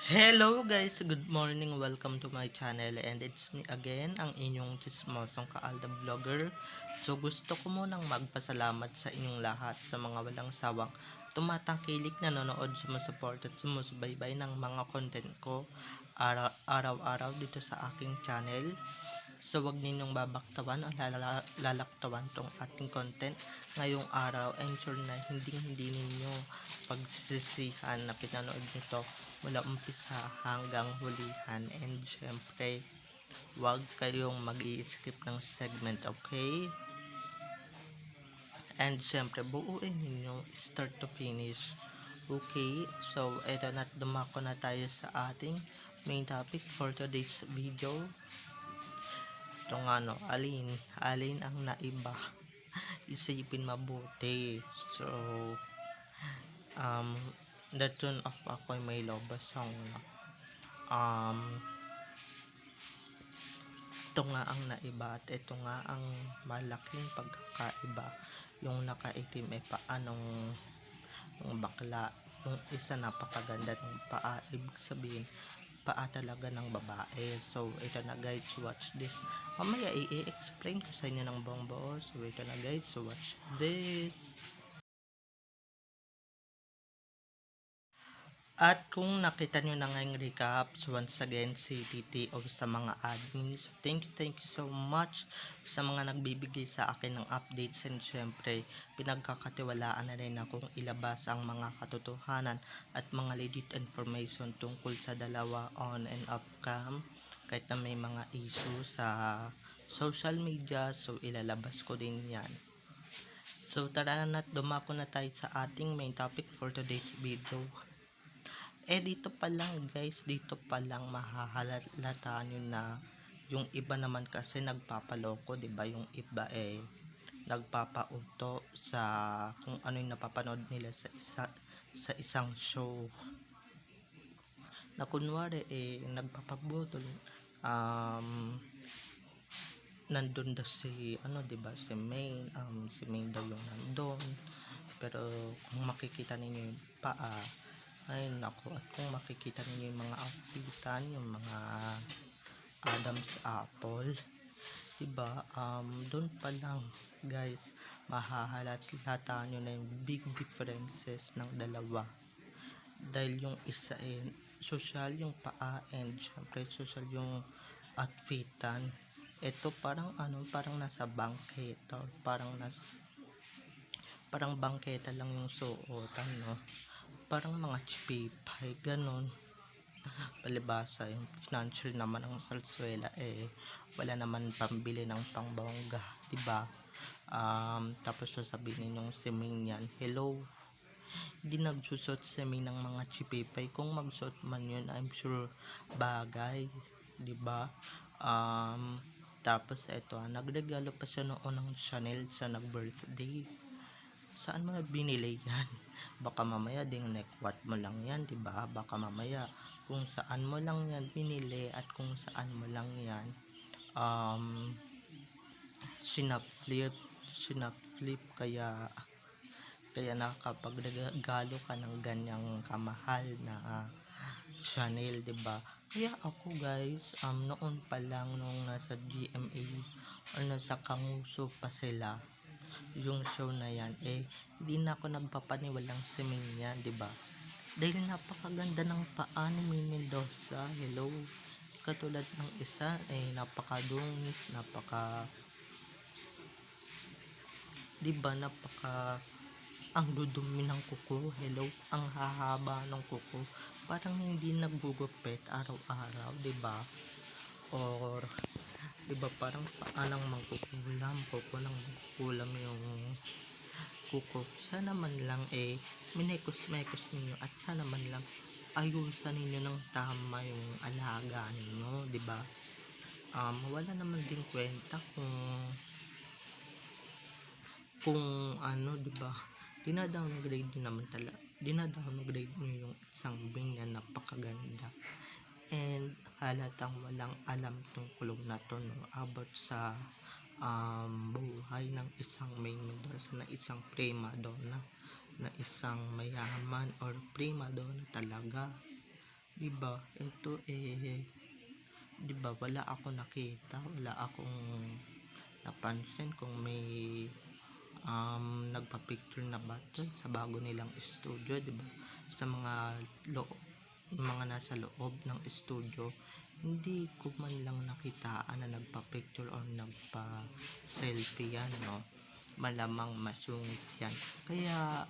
Hello guys, good morning, welcome to my channel and it's me again, ang inyong chismosong kaalda vlogger. So gusto ko munang magpasalamat sa inyong lahat sa mga walang sawang tumatangkilik, nanonood, sumusuport at sumusubaybay ng mga content ko araw-araw dito sa aking channel. So wag ninyong babaktawan o lalaktawan tong ating content ngayong araw. I'm sure na hindi ninyo pagsisisihan na pinanood nito mula umpisa hanggang hulihan, and syempre wag kayong mag-i-skip ng segment, okay? And syempre buuin ninyo start to finish, okay? So eto na, dumako na tayo sa ating main topic for today's video. Ito nga no, alin ang naiba, isipin mabuti. So the tune of Ako'y May Loba song, ito nga ang naiba at ito nga ang malaking pagkakaiba. Yung nakaitim ay paanong yung bakla, yung isa napakaganda ng paa, ibig sabihin paa talaga ng babae. So ito na guys, watch this. Mamaya i-explain ko sa inyo ng buong buo. So ito na guys, watch this. At kung nakita nyo na ngayong recaps, once again si TTO sa mga admins, thank you so much sa mga nagbibigay sa akin ng updates, and syempre pinagkakatiwalaan na rin akong ilabas ang mga katotohanan at mga legit information tungkol sa dalawa on and off cam, kahit na may mga issue sa social media. So ilalabas ko din yan. So tara na, dumako na tayo sa ating main topic for today's video. Dito pa lang guys, dito pa lang mahahalata nyo na yung iba naman kasi nagpapaloko, 'di ba? Yung iba nagpapauto sa kung ano yung napapanood nila sa isang show. Na kunwari nagpapabudol, nandun daw si 'di ba? Si Main daw yung nandun. Pero kung makikita ninyo yung paa, ay nako, at kung makikita niyo yung mga outfitan, yung mga Adam's apple, diba? Doon pa lang guys, mahahalata nyo na yung big differences ng dalawa. Dahil yung isa social yung paa, and syempre social yung outfitan. Ito parang parang nasa bangketa, parang bangketa lang yung suotan, no? Parang mga chipipay, ganon. Palibasa yung financial naman ng Salsuela, wala naman pambili ng pangbongga, diba? Tapos sasabihin nung si Ming yan, hello, hindi nagsusot si Ming ng mga chipipay. Kung magsuot man yun, I'm sure bagay, diba? Tapos eto, nagregalo pa siya noon ng Chanel sa nag-birthday. Saan mo binili yan? Baka mamaya ding nekwat mo lang yan, diba? Baka mamaya kung saan mo lang yan binili at kung saan mo lang yan sinaflip, kaya nakapagregalo ka ng ganyang kamahal na Chanel, diba? Kaya ako guys, noon pa lang nung nasa GMA or nasa Kamuso pa sila, yung show na yan, hindi na ako nagpapaniwalang si Min yan, diba? Dahil napakaganda ng paa ni Min Mendoza, hello. Katulad ng isa, napakadungis, diba, ang dudumi ng kuko, hello, ang hahaba ng kuko, parang hindi naggugupit araw-araw, diba? Or diba, parang paanang mangkukulam yung kuko. Sana man lang minekos-mekos ninyo, at sana man lang ayusan ninyo ng tama yung alaga ninyo, diba? Wala naman din kwenta kung diba, dinadowngrade nyo yung isang Bing na napakaganda, and halatang walang alam tungkol na to, no, about sa buhay ng isang Main Mendoza, na isang prima donna, na isang mayaman or prima donna talaga, 'Di ba? Ito eh, 'di ba wala ako nakita, wala akong napansin kung may nagpa-picture na ba dun sa bago nilang studio, 'di ba? Sa mga mga nasa loob ng studio, hindi ko man lang nakitaan na nagpa-picture or nagpa-selfie yan, no? Malamang masungit yan. Kaya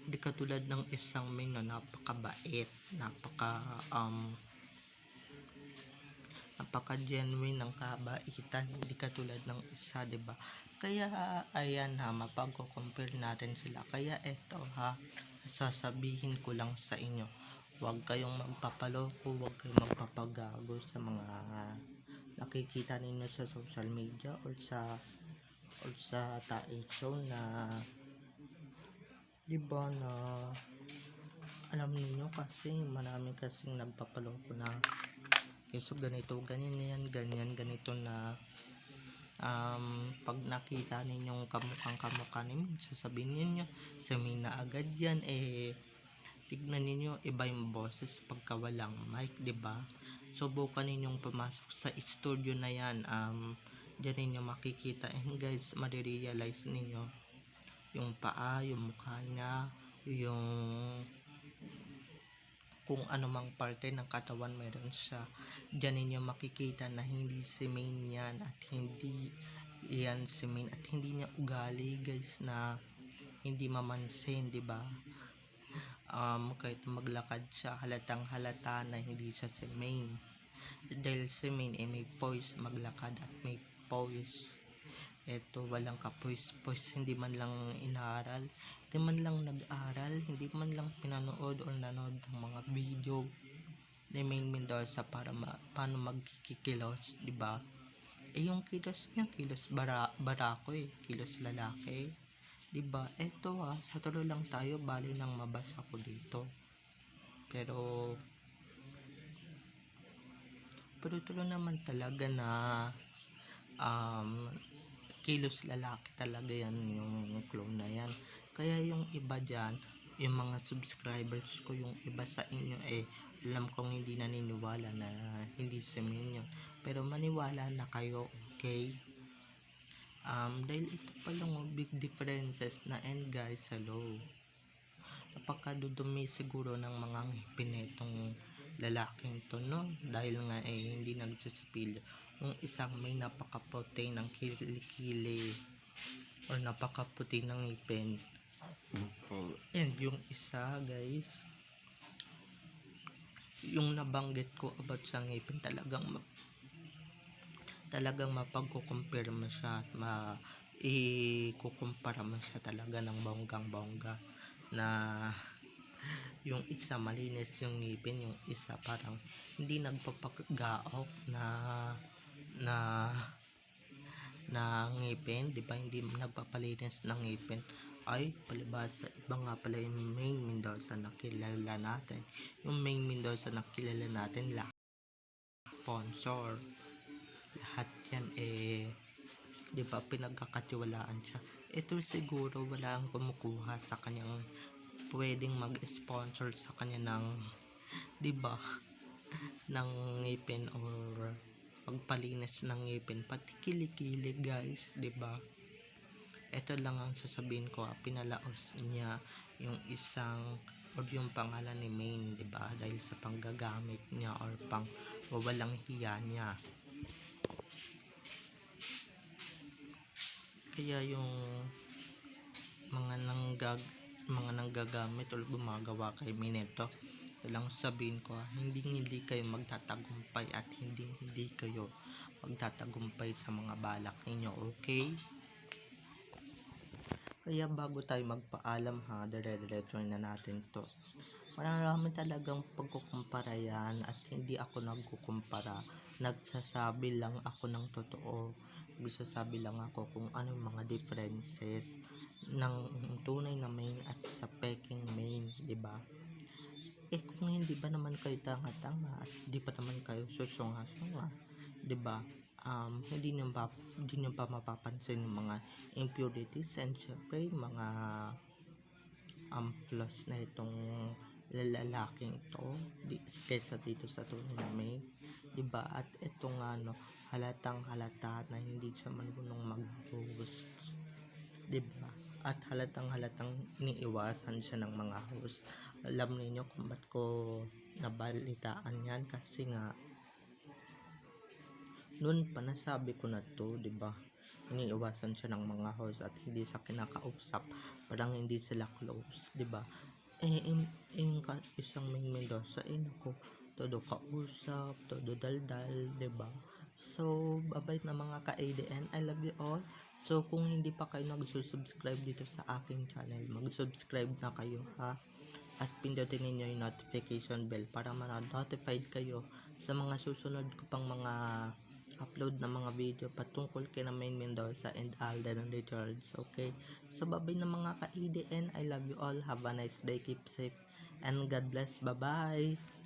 di katulad ng isang main na napakabait, napaka-genuine ng kabaitan, hindi katulad ng isa, 'di ba? Kaya ayan ha, mapagko-compare natin sila. Kaya eto ha, sasabihin ko lang sa inyo, huwag kayong magpapaloko, huwag kayong magpapagago sa mga nakikita ninyo sa social media or sa talent show na 'di ba na alam niyo kasi marami kasing nagpapaloko na so ganito, ganito na pag nakita ninyong kamukha ni Min, sasabihin ninyo sa Min na agad yan. Tignan ninyo, iba yung boses pagka walang mic, 'di ba? Subukan ninyong pumasok sa studio na yan, diyan ninyo makikita, and guys, marirealize ninyo yung paa, yung mukha niya, yung kung ano mang parte ng katawan meron siya. Diyan ninyo makikita na hindi si Main yan, at hindi yan si Main, at hindi niya ugali guys na hindi mamansin, 'di ba? Kahit maglakad siya, halatang halata na hindi siya si Main, dahil si Main may poise maglakad at may poise. Eto, walang kapoise-poise, hindi man lang inaaral, hindi man lang nag-aral, hindi man lang pinanood or nanood ng mga video ni Main Mendoza para paano magkikilos, 'di ba? Yung kilos niya, kilos barako kilos lalaki, 'di ba? Eto sa tuloy lang tayo, bali nang mabasa ko dito. Pero tuloy naman talaga na kilos lalaki talaga yan, yung clone na yan. Kaya yung iba dyan, yung mga subscribers ko, yung iba sa inyo alam kong hindi naniniwala na hindi si Min yun, pero maniwala na kayo, okay? Dahil ito pa lang big differences na, and guys, hello, napakadudumi siguro ng mga ngipin nitong lalaking to, no? Dahil nga hindi nagsisipilyo. Yung isang may napakaputi ng kilikili or napakaputi ng ngipin, and yung isa guys, yung nabanggit ko about sa ngipin, talagang mapagkukumpare mo siya at ikukumpara mo siya talaga ng bonggang-bongga, na yung isa malinis yung ngipin, yung isa parang hindi nagpapagaok na ngipin, 'di ba? Hindi nagpapalinis ng ngipin. Ay, palibasa, iba nga pala yung Main Mendoza na kilala natin. Yung Main Mendoza na kilala natin, lahat sponsor, lahat yan 'di ba, pinagkakatiwalaan siya. Ito siguro wala ang kumukuha sa kanyang, pwedeng mag-sponsor sa kanya ng, 'di ba, ng ngipin or pagpalinis ng ngipin, pati kilikili guys, 'di ba? Ito lang ang sasabihin ko, pinalaos niya yung isang or yung pangalan ni Main, 'di ba? Dahil sa panggagamit niya or wawalang hiya niya. Kaya yung mga nanggagamit or gumagawa kay Main, ito lang sabihin ko, hindi kayo magtatagumpay at hindi kayo magtatagumpay sa mga balak ninyo, okay? Kaya bago tayo magpaalam ha, dire-diretso na natin to. Marami talagang pagkukumpara yan, at hindi ako nagkukumpara, nagsasabi lang ako ng totoo. Nagsasabi lang ako kung ano yung mga differences ng tunay na Main at sa peking Main, 'di ba? Kung hindi ba naman kayo tanga-tanga at hindi pa naman kayo susunga-sunga, 'di ba? Hindi nyo pa mapapansin yung mga impurities and syempre mga flaws na itong lalaking to kaysa dito sa tunay na May, diba? At ito nga no, halatang halata na hindi siya marunong mag-host, diba? At halatang iniiwasan siya ng mga host. Alam niyo kung ba't ko nabalitaan yan, kasi nga noon pa nasabi ko na to, diba? Iniiwasan siya ng mga host at hindi sa kinakausap, parang hindi sila close, diba? Isang May Mendoza, naku, todo kausap, todo daldal, diba? So, bye-bye na mga ka-ADN, I love you all. So, kung hindi pa kayo nagsusubscribe dito sa aking channel, mag-subscribe na kayo, ha? At pindutin ninyo yung notification bell para ma-notified kayo sa mga susunod ko pang mga upload na mga video patungkol kay na May Mendoza and Alden Richards. Okay, so babay na mga ka-EDN, I love you all, have a nice day, keep safe, and God bless, bye bye.